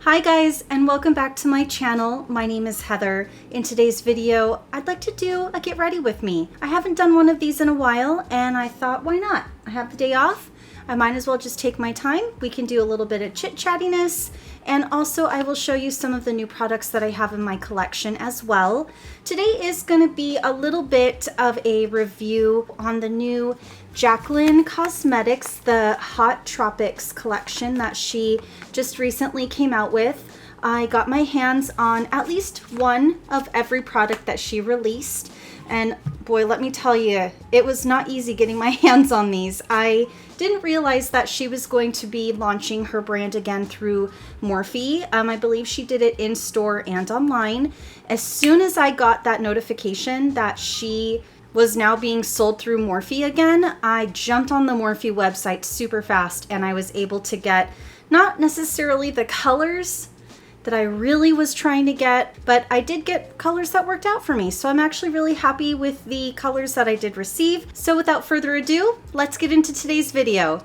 Hi guys, and welcome back to my channel. My name is Heather. In today's video, I'd like to do a get ready with me. I haven't done one of these in a while, and I thought, why not? I have the day off. I might as well just take my time. We can do a little bit of chit-chattiness, and also I will show you some of the new products that I have in my collection as well. Today is going to be a little bit of a review on the new Jaclyn Cosmetics, the Haute Tropics collection that she just recently came out with. I got my hands on at least one of every product that she released, and boy, let me tell you, it was not easy getting my hands on these. I didn't realize that she was going to be launching her brand again through Morphe. I believe she did it in store and online. As soon as I got that notification that she was now being sold through Morphe again, I jumped on the Morphe website super fast, and I was able to get not necessarily the colors that I really was trying to get, but I did get colors that worked out for me. So I'm actually really happy with the colors that I did receive. So without further ado, let's get into today's video.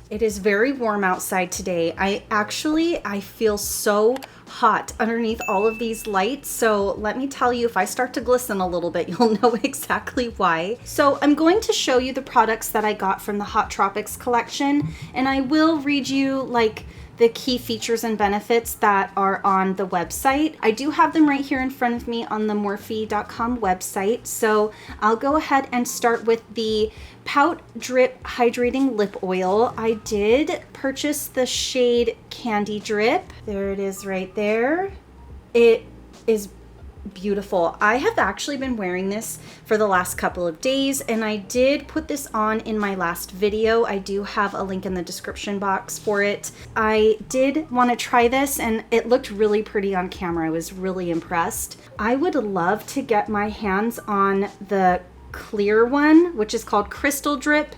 It is very warm outside today. I feel so hot underneath all of these lights. So let me tell you, if I start to glisten a little bit, you'll know exactly why. So I'm going to show you the products that I got from the Haute Tropics collection, and I will read you like the key features and benefits that are on the website. I do have them right here in front of me on the Morphe.com website. So I'll go ahead and start with the Pout Drip Hydrating Lip Oil. I did purchase the shade Candy Drip. There it is right there. It is beautiful. I have actually been wearing this for the last couple of days, and I did put this on in my last video. I do have a link in the description box for it. I did want to try this, and it looked really pretty on camera. I was really impressed. I would love to get my hands on the clear one, which is called Crystal Drip,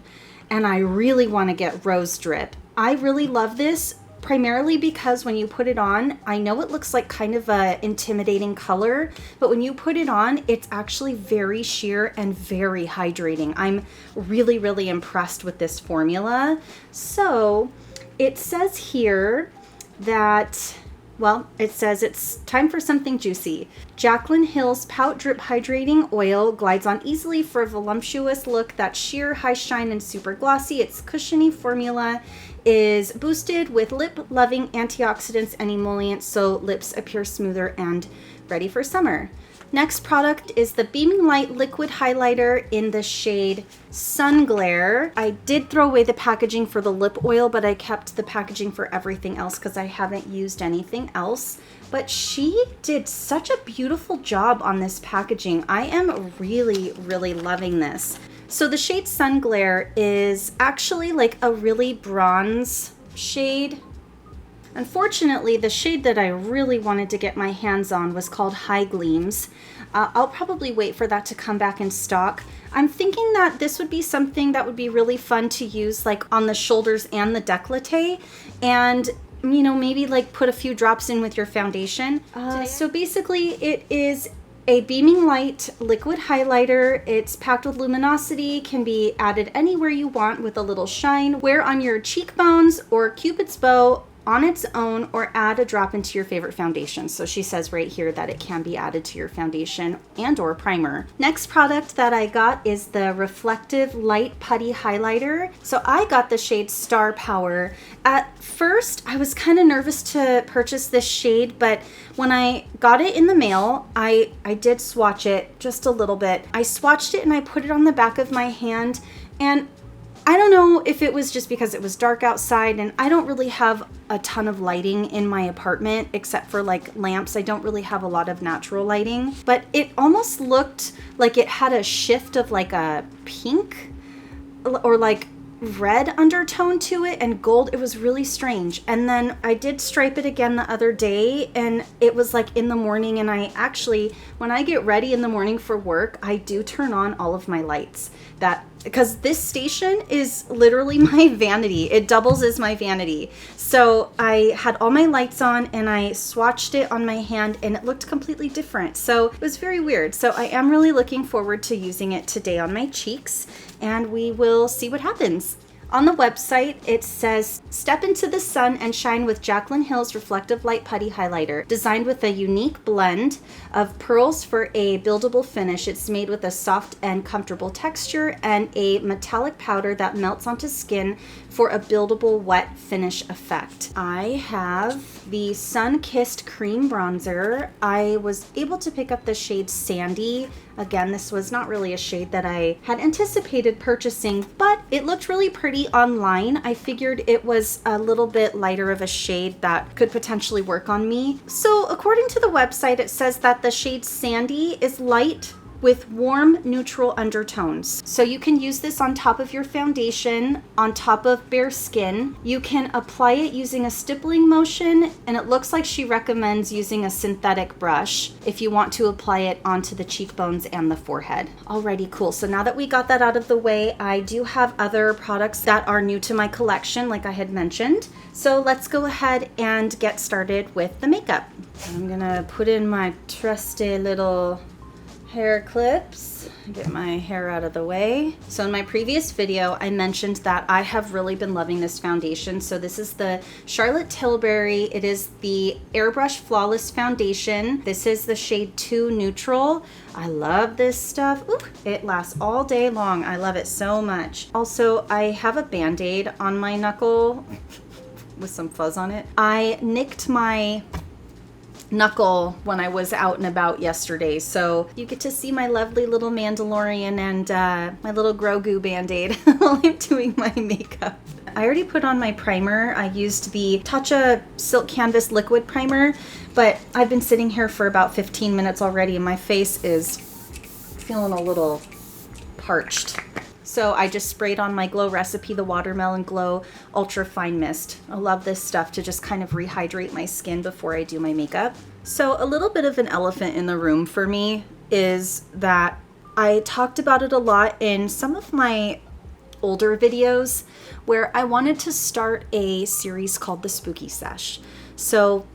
and I really want to get Rose Drip. I really love this, primarily because when you put it on, I know it looks like kind of a intimidating color, but when you put it on, it's actually very sheer and very hydrating. I'm really, really impressed with this formula. So it says here that, well, it says it's time for something juicy. Jaclyn Hill's Pout Drip Hydrating Oil glides on easily for a voluptuous look that's sheer, high shine, and super glossy. Its cushiony formula is boosted with lip-loving antioxidants and emollients, so lips appear smoother and ready for summer. Next product is the Beaming Light Liquid Highlighter in the shade Sun Glare. I did throw away the packaging for the lip oil, but I kept the packaging for everything else because I haven't used anything else. But she did such a beautiful job on this packaging. I am really, really loving this. So the shade Sun Glare is actually like a really bronze shade. Unfortunately, the shade that I really wanted to get my hands on was called High Gleams. I'll probably wait for that to come back in stock. I'm thinking that this would be something that would be really fun to use like on the shoulders and the décolleté, and you know, maybe like put a few drops in with your foundation. So basically it is a beaming light liquid highlighter. It's packed with luminosity, can be added anywhere you want with a little shine. Wear on your cheekbones or Cupid's bow on its own, or add a drop into your favorite foundation. So she says right here that it can be added to your foundation and or primer. Next product that I got is the Reflective Light Putty Highlighter. So I got the shade Star Power. At first, I was kind of nervous to purchase this shade, but when I got it in the mail, I did swatch it just a little bit. I swatched it and I put it on the back of my hand, and I don't know if it was just because it was dark outside, and I don't really have a ton of lighting in my apartment except for like lamps. I don't really have a lot of natural lighting, but it almost looked like it had a shift of like a pink or like red undertone to it and gold. It was really strange. And then I did stripe it again the other day, and it was like in the morning, and I actually, when I get ready in the morning for work, I do turn on all of my lights. Because this station is literally my vanity. It doubles as my vanity. So I had all my lights on and I swatched it on my hand and it looked completely different. So it was very weird. So I am really looking forward to using it today on my cheeks, and we will see what happens. On the website, it says, step into the sun and shine with Jaclyn Hill's Reflective Light Putty Highlighter. Designed with a unique blend of pearls for a buildable finish. It's made with a soft and comfortable texture and a metallic powder that melts onto skin for a buildable wet finish effect. I have the Sun-Kissed Cream Bronzer. I was able to pick up the shade Sandy. Again, this was not really a shade that I had anticipated purchasing, but it looked really pretty online. I figured it was a little bit lighter of a shade that could potentially work on me. So according to the website, it says that the shade Sandy is light with warm, neutral undertones. So you can use this on top of your foundation, on top of bare skin. You can apply it using a stippling motion, and it looks like she recommends using a synthetic brush if you want to apply it onto the cheekbones and the forehead. Alrighty, cool. So now that we got that out of the way, I do have other products that are new to my collection, like I had mentioned. So let's go ahead and get started with the makeup. I'm gonna put in my trusty little hair clips, get my hair out of the way. So in my previous video, I mentioned that I have really been loving this foundation. So this is the Charlotte Tilbury. It is the Airbrush Flawless Foundation. This is the shade 2 Neutral. I love this stuff. Ooh, it lasts all day long. I love it so much. Also, I have a Band-Aid on my knuckle with some fuzz on it. I nicked my knuckle when I was out and about yesterday, so you get to see my lovely little Mandalorian and my little Grogu Band-Aid while I'm doing my makeup. I already put on my primer. I used the Tatcha Silk Canvas Liquid Primer, but I've been sitting here for about 15 minutes already and my face is feeling a little parched. So I just sprayed on my Glow Recipe, the Watermelon Glow Ultra Fine Mist. I love this stuff to just kind of rehydrate my skin before I do my makeup. So a little bit of an elephant in the room for me is that I talked about it a lot in some of my older videos where I wanted to start a series called The Spooky Sesh. So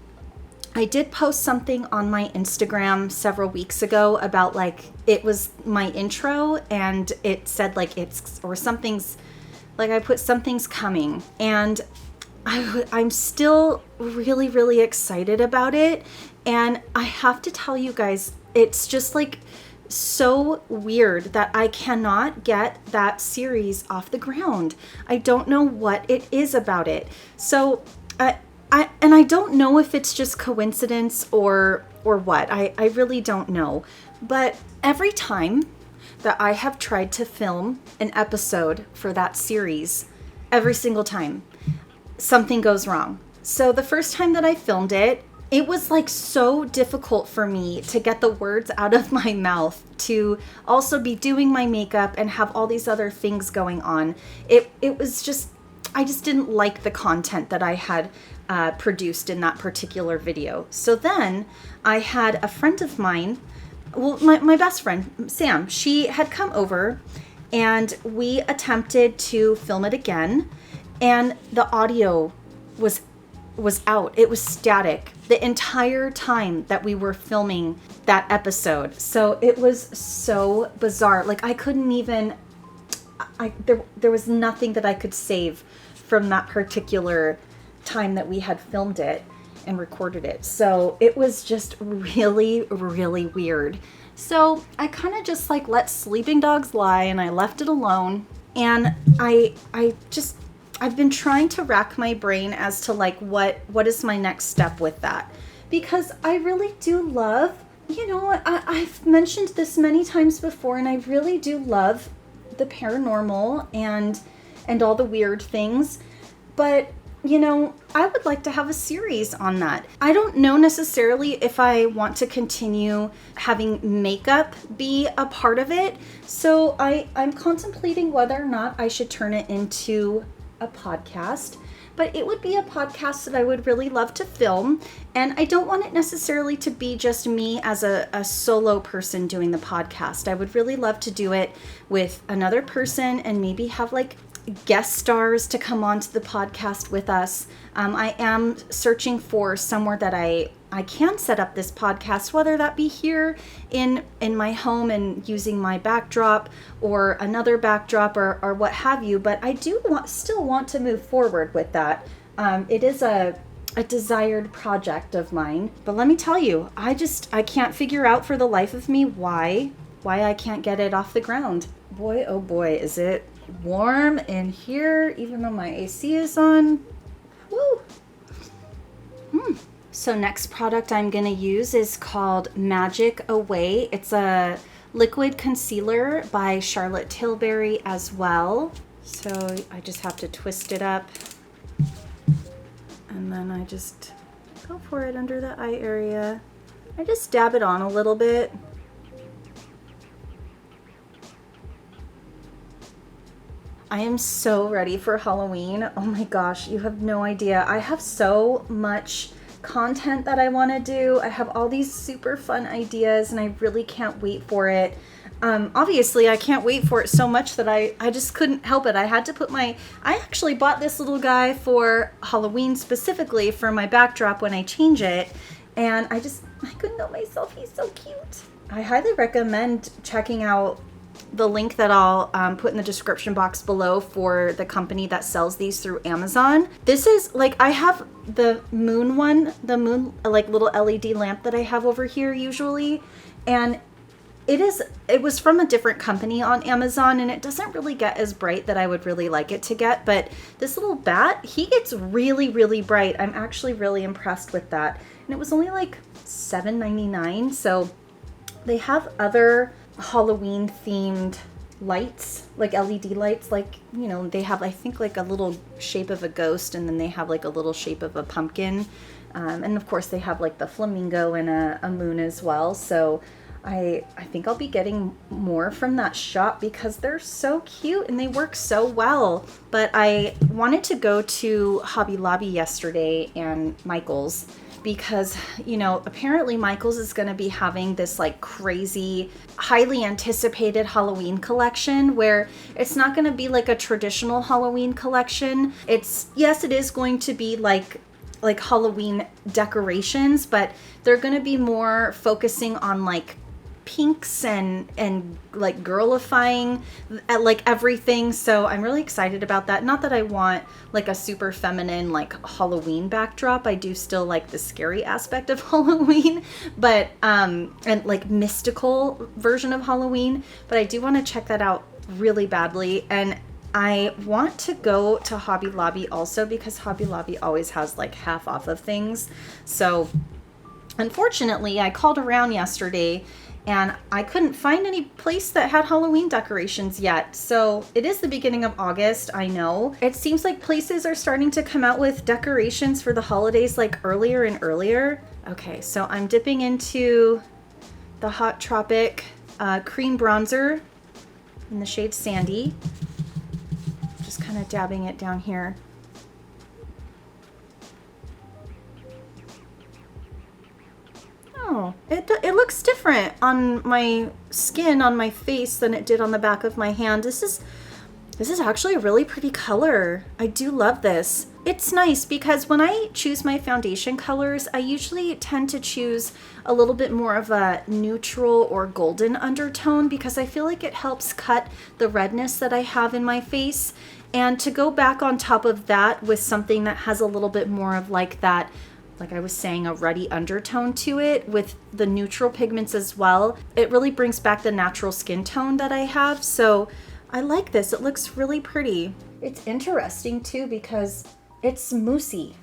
I did post something on my Instagram several weeks ago about like, it was my intro and it said like it's, or something's, like I put something's coming, and I'm still really, really excited about it. And I have to tell you guys, it's just like so weird that I cannot get that series off the ground. I don't know what it is about it. So I don't know if it's just coincidence or what. I really don't know. But every time that I have tried to film an episode for that series, every single time, something goes wrong. So the first time that I filmed it, it was like so difficult for me to get the words out of my mouth, to also be doing my makeup and have all these other things going on. It was just, I just didn't like the content that I had produced in that particular video. So then I had a friend of mine, well, my best friend, Sam, she had come over and we attempted to film it again, and the audio was out. It was static the entire time that we were filming that episode. So it was so bizarre. Like I couldn't even, there was nothing that I could save from that particular time that we had filmed it and recorded it. So it was just really, really weird. So I kind of just like let sleeping dogs lie and I left it alone. And I've been trying to rack my brain as to like what is my next step with that, because I really do love, you know, I've mentioned this many times before, and I really do love the paranormal and all the weird things, but you know, I would like to have a series on that. I don't know necessarily if I want to continue having makeup be a part of it, so I'm contemplating whether or not I should turn it into a podcast. But it would be a podcast that I would really love to film, and I don't want it necessarily to be just me as a solo person doing the podcast. I would really love to do it with another person and maybe have like, guest stars to come onto the podcast with us. I am searching for somewhere that I can set up this podcast, whether that be here in my home and using my backdrop or another backdrop or what have you. But I do still want to move forward with that. It is a desired project of mine. But let me tell you, I can't figure out for the life of me why I can't get it off the ground. Boy, oh boy, is it warm in here, even though my AC is on. Woo! So next product I'm going to use is called Magic Away. It's a liquid concealer by Charlotte Tilbury as well. So I just have to twist it up. And then I just go for it under the eye area. I just dab it on a little bit. I am so ready for Halloween. Oh my gosh, you have no idea. I have so much content that I want to do. I have all these super fun ideas and I really can't wait for it. Obviously I can't wait for it so much that I just couldn't help it. I had to put I actually bought this little guy for Halloween specifically for my backdrop when I change it. And I couldn't help myself. He's so cute. I highly recommend checking out the link that I'll put in the description box below for the company that sells these through Amazon. This is I have the moon one, the moon little LED lamp that I have over here usually, and it was from a different company on Amazon, and it doesn't really get as bright that I would really like it to get, but this little bat, he gets really, really bright. I'm actually really impressed with that. And it was only $7.99, so they have other Halloween themed lights, LED lights, they have I think a little shape of a ghost, and then they have a little shape of a pumpkin, and of course they have the flamingo and a moon as well. So I think I'll be getting more from that shop because they're so cute and they work so well. But I wanted to go to Hobby Lobby yesterday and Michael's because, apparently Michael's is going to be having this crazy, highly anticipated Halloween collection where it's not going to be a traditional Halloween collection. It is going to be like Halloween decorations, but they're going to be more focusing on pinks and girlifying everything. So I'm really excited about that. Not that I want a super feminine Halloween backdrop. I do still like the scary aspect of Halloween, but and mystical version of Halloween, but I do want to check that out really badly. And I want to go to Hobby Lobby also because Hobby Lobby always has half off of things. So unfortunately I called around yesterday and I couldn't find any place that had Halloween decorations yet. So it is the beginning of August, I know. It seems like places are starting to come out with decorations for the holidays earlier and earlier. Okay, so I'm dipping into the Haute Tropics cream bronzer in the shade Sandy. Just kind of dabbing it down here. Oh, it looks different on my skin, on my face, than it did on the back of my hand. This is actually a really pretty color. I do love this. It's nice because when I choose my foundation colors, I usually tend to choose a little bit more of a neutral or golden undertone because I feel like it helps cut the redness that I have in my face. And to go back on top of that with something that has a little bit more of that, like I was saying, a ruddy undertone to it with the neutral pigments as well, it really brings back the natural skin tone that I have. So I like this. It looks really pretty. It's interesting too because it's moussey.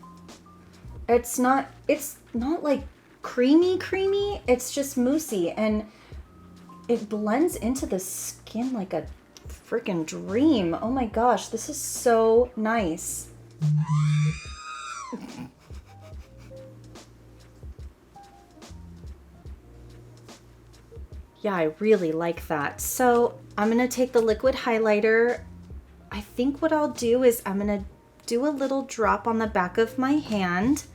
It's not creamy. It's just moussey, and it blends into the skin like a freaking dream. Oh my gosh, this is so nice. Yeah, I really like that. So I'm going to take the liquid highlighter. I think what I'll do is I'm going to do a little drop on the back of my hand.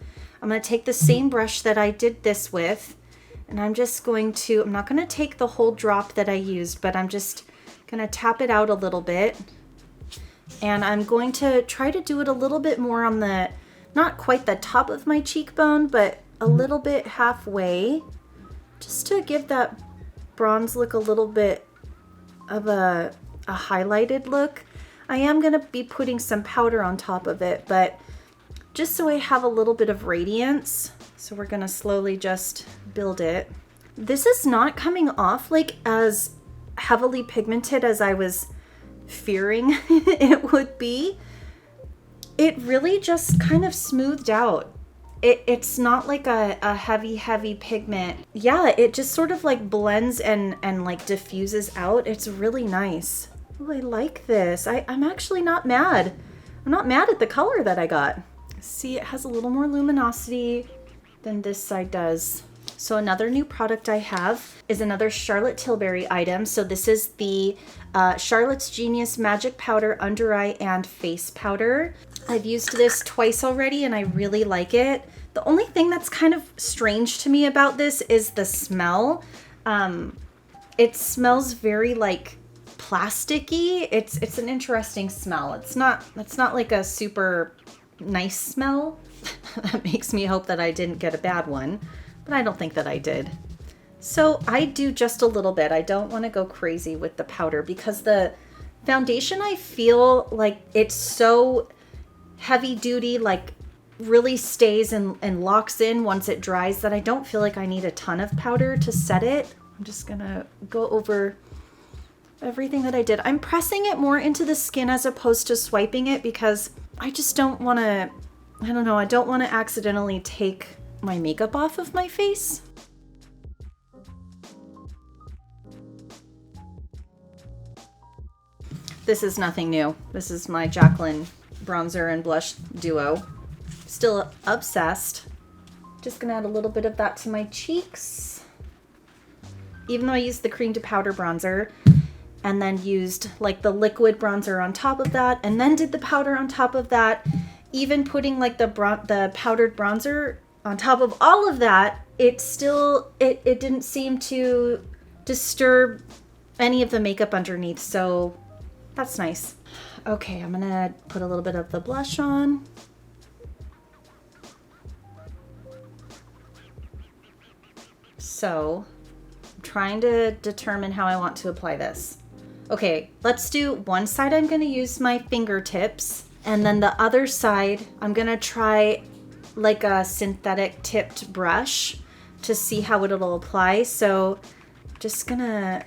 I'm going to take the same brush that I did this with, and I'm just going to, I'm not going to take the whole drop that I used, but I'm just going to tap it out a little bit. And I'm going to try to do it a little bit more on the, not quite the top of my cheekbone, but a little bit halfway, just to give that bronze look a little bit of a highlighted look. I am going to be putting some powder on top of it, but just so I have a little bit of radiance. So we're going to slowly just build it. This is not coming off like as heavily pigmented as I was fearing it would be. It really just kind of smoothed out. It's not like a heavy pigment. Yeah, it just sort of like blends and like diffuses out. It's really nice. Oh, I like this. I'm actually not mad. I'm not mad at the color that I got. See, it has a little more luminosity than this side does. So another new product I have is another Charlotte Tilbury item. So this is the Charlotte's Genius Magic Powder Under Eye and Face Powder. I've used this twice already and I really like it. The only thing that's kind of strange to me about this is the smell. It smells very like plasticky. It's an interesting smell. It's not like a super nice smell. That makes me hope that I didn't get a bad one, but I don't think that I did. So I do just a little bit. I don't want to go crazy with the powder because the foundation, I feel like it's so heavy duty, like really stays and locks in once it dries, that I don't feel like I need a ton of powder to set it. I'm just gonna go over everything that I did. I'm pressing it more into the skin as opposed to swiping it because I just don't want to, I don't know, I don't want to accidentally take my makeup off of my face. This is nothing new. This is my Jaclyn bronzer and blush duo. Still obsessed. Just gonna add a little bit of that to my cheeks. Even though I used the cream to powder bronzer and then used like the liquid bronzer on top of that and then did the powder on top of that, even putting like the powdered bronzer on top of all of that, it still, it didn't seem to disturb any of the makeup underneath. So that's nice. Okay, I'm gonna put a little bit of the blush on. So I'm trying to determine how I want to apply this. Okay, let's do one side. I'm gonna use my fingertips, and then the other side, I'm gonna try like a synthetic tipped brush to see how it'll apply. So just gonna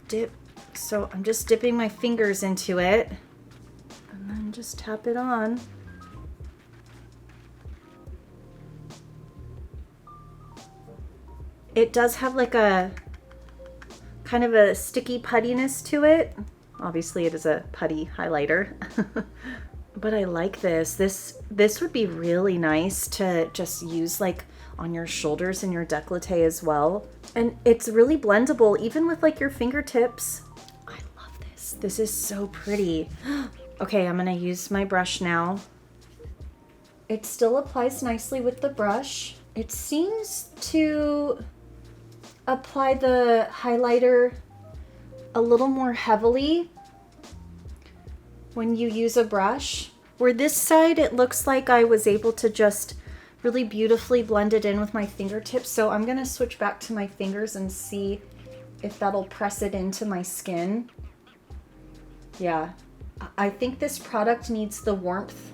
dip. So I'm just dipping my fingers into it and then just tap it on. It does have like a kind of a sticky puttiness to it. Obviously it is a putty highlighter, but I like this. This would be really nice to just use like on your shoulders and your décolleté as well. And it's really blendable even with like your fingertips. I love this. This is so pretty. Okay, I'm gonna use my brush now. It still applies nicely with the brush. It seems to apply the highlighter a little more heavily when you use a brush. Where this side, it looks like I was able to just really beautifully blend it in with my fingertips. So I'm gonna switch back to my fingers and see if that'll press it into my skin. Yeah, I think this product needs the warmth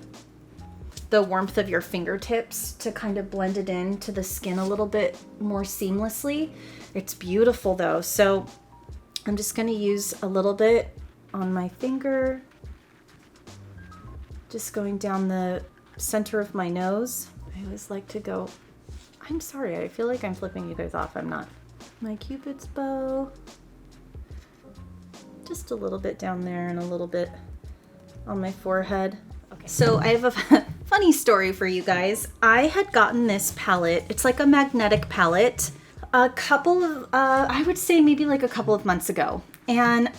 of your fingertips to kind of blend it into the skin a little bit more seamlessly. It's beautiful though. So I'm just gonna use a little bit on my finger, just going down the center of my nose. I always like to go, I'm sorry, I feel like I'm flipping you guys off. I'm not. My Cupid's bow, just a little bit down there and a little bit on my forehead. Okay, so I have a funny story for you guys. I had gotten this palette. It's like a magnetic palette a couple of, I would say maybe like a couple of months ago. And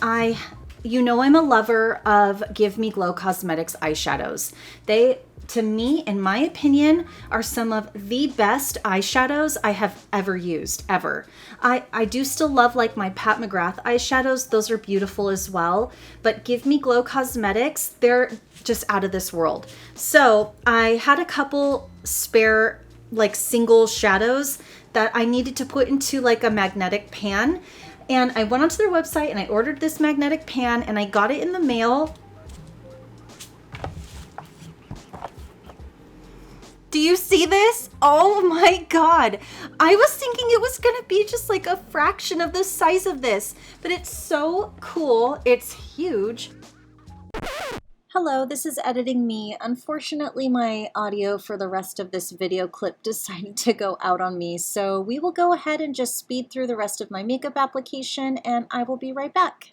you know I'm a lover of Give Me Glow Cosmetics eyeshadows. They to me, in my opinion, are some of the best eyeshadows I have ever used, ever. I do still love like my Pat McGrath eyeshadows. Those are beautiful as well. But Give Me Glow Cosmetics, they're just out of this world. So I had a couple spare like single shadows that I needed to put into like a magnetic pan. And I went onto their website and I ordered this magnetic pan and I got it in the mail. Do you see this? Oh my God. I was thinking it was gonna be just like a fraction of the size of this, but it's so cool. It's huge. Hello, this is editing me. Unfortunately, my audio for the rest of this video clip decided to go out on me, so we will go ahead and just speed through the rest of my makeup application, and I will be right back.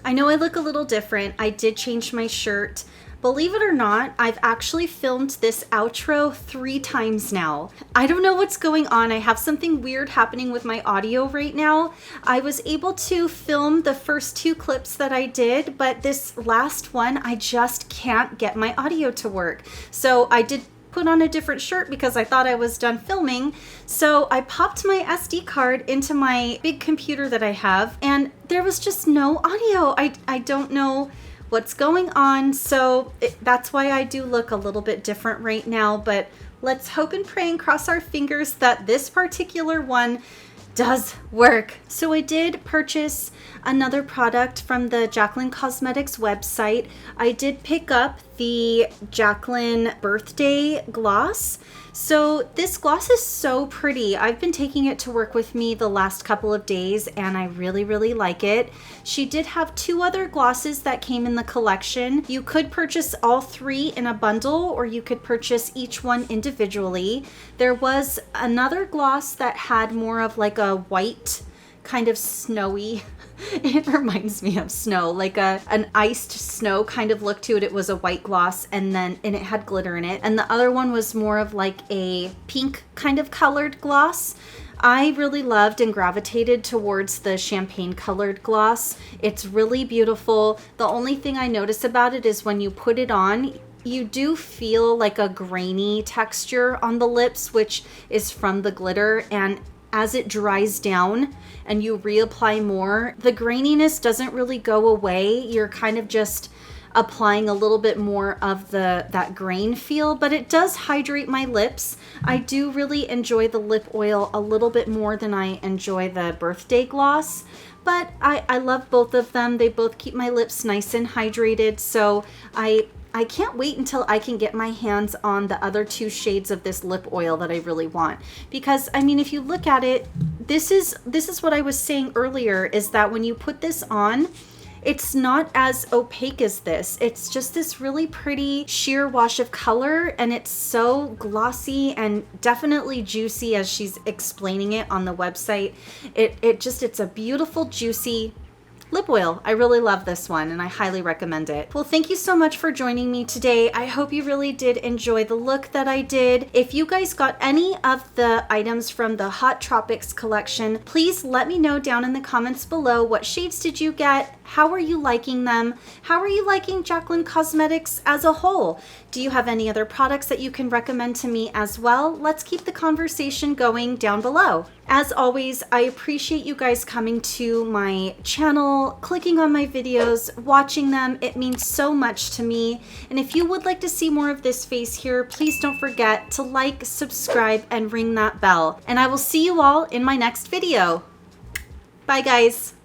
I know I look a little different. I did change my shirt. Believe it or not, I've actually filmed this outro 3 times now. I don't know what's going on. I have something weird happening with my audio right now. I was able to film the first 2 clips that I did, but this last one, I just can't get my audio to work. So I did put on a different shirt because I thought I was done filming. So I popped my SD card into my big computer that I have, and there was just no audio. I don't know what's going on, so that's why I do look a little bit different right now, but let's hope and pray and cross our fingers that this particular one does work. So I did purchase another product from the Jaclyn Cosmetics website. I did pick up the Jaclyn Birthday Gloss. So this gloss is so pretty. I've been taking it to work with me the last couple of days and I really, really like it. She did have 2 other glosses that came in the collection. You could purchase all 3 in a bundle or you could purchase each one individually. There was another gloss that had more of like a white, kind of snowy, it reminds me of snow, like an iced snow kind of look to it. It was a white gloss and it had glitter in it. And the other one was more of like a pink kind of colored gloss. I really loved and gravitated towards the champagne colored gloss. It's really beautiful. The only thing I notice about it is when you put it on, you do feel like a grainy texture on the lips, which is from the glitter, and as it dries down and you reapply more, the graininess doesn't really go away. You're kind of just applying a little bit more of that grain feel, but it does hydrate my lips. I do really enjoy the lip oil a little bit more than I enjoy the birthday gloss, but I love both of them. They both keep my lips nice and hydrated, so I can't wait until I can get my hands on the other 2 shades of this lip oil that I really want. Because, I mean, if you look at it, this is what I was saying earlier, is that when you put this on, it's not as opaque as this. It's just this really pretty sheer wash of color, and it's so glossy and definitely juicy as she's explaining it on the website. It's a beautiful, juicy lip oil. I really love this one and I highly recommend it. Well, thank you so much for joining me today. I hope you really did enjoy the look that I did. If you guys got any of the items from the Haute Tropics collection, please let me know down in the comments below. What shades did you get? How are you liking them? How are you liking Jaclyn Cosmetics as a whole? Do you have any other products that you can recommend to me as well? Let's keep the conversation going down below. As always, I appreciate you guys coming to my channel, clicking on my videos, watching them. It means so much to me. And if you would like to see more of this face here, please don't forget to like, subscribe, and ring that bell. And I will see you all in my next video. Bye, guys.